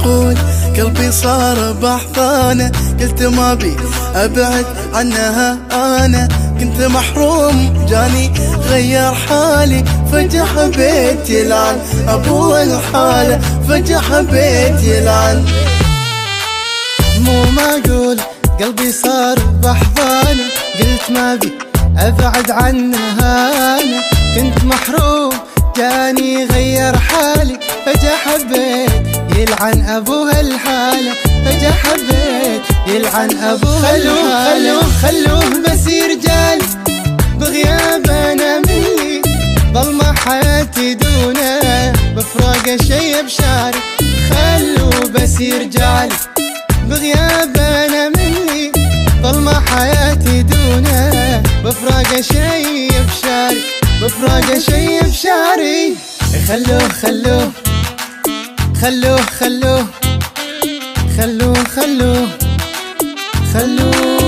معقول قلبي صار بأحضانه، قلت ما بي أبعد عنها أنا، كنت محروم جاني غير حالي، فجأة حبيت يلعن أبو الحالة، فجأة حبيت يلعن. مو معقول قلبي صار بأحضانه، قلت ما بي أبعد عنها أنا، كنت محروم جاني غير حالي، فجأة حبيت يلعن أبوها الحالة، فجأة حبيت يلعن أبوها الحالة. خلوه بس رجال بغياب أنا مني، ظلمة حياتي دونه بفراقه شي بشاري. خلوه بس رجال بغياب أنا مني، ظلمة حياتي دونه بفراقه شي بشاري، بفراقه شي بشاري. خلوه خلوه خلوه خلوه خلوه خلوه خلوه.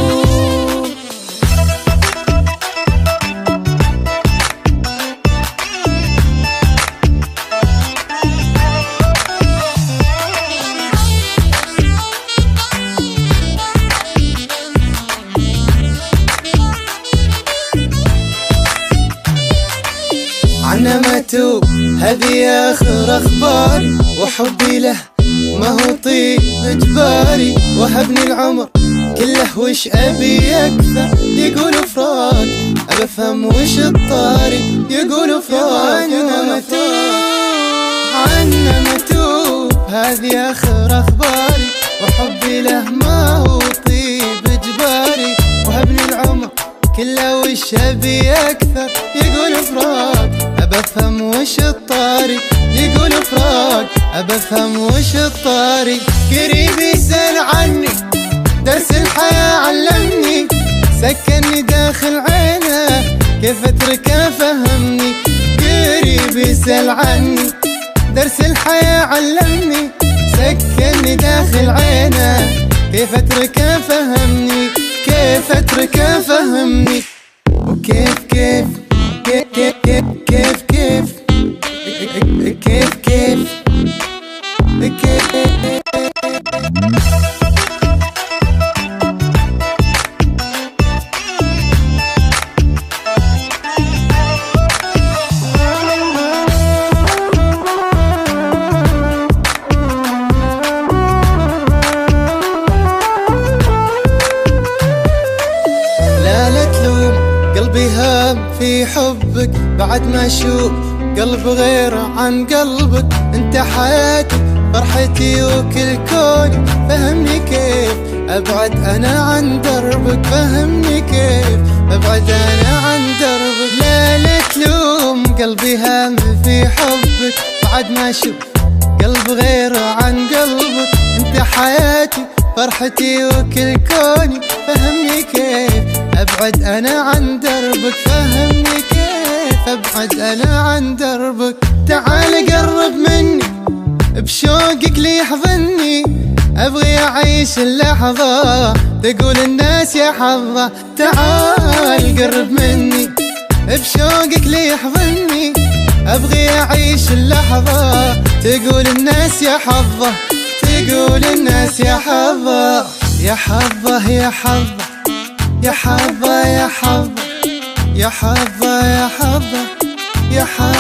عنه متوب هذي آخر أخباري، وحبي له ما هو طيب إجباري، وهبني العمر كله وش أبي أكثر. يقولوا فراق أبى أفهم وش الطاري، يقولوا فراق عنه متوب هذي آخر أخباري، وحبي له ما هو طيب إجباري، وهبني العمر كله وش أبي أكثر. يقولوا فراق أبى أفهم وش الطاري، يقولوا فراق أبى أفهم وش الطاري. قريب يسأل عني درس الحياة علمني، سكنني داخل عينه كيف أتركه فهمني. قريب يسأل عني درس الحياة علمني، سكنني داخل عينه كيف أتركه فهمني، كيف أتركه فهمني. وكيف كيف كيف كيف كيف كيف كيف كيف كيف. قلبي هام في حبك بعد ما اشوف قلب غير عن قلبك. انت حياتي فرحتي وكل كوني، فهمني كيف ابعد انا عن دربك، فهمني كيف ابعد انا عن دربك. لا تلوم قلبي هام في حبك بعد ما اشوف قلب غير عن قلبك. انت حياتي فرحتي وكل كوني، فهمني كيف ابعد انا عن دربك، فهمني كيف ابعد انا عن دربك. تعال قرب مني بشوقك لي يحضني، ابغي اعيش اللحظة تقول الناس يا حظة. تعال قرب مني بشوقك لي يحضني، ابغي اعيش اللحظة تقول الناس يا حظة، تقول الناس يا حظة. يا حظة يا حظة يا حظة يا حظة يا حظة يا حظة يا حظة.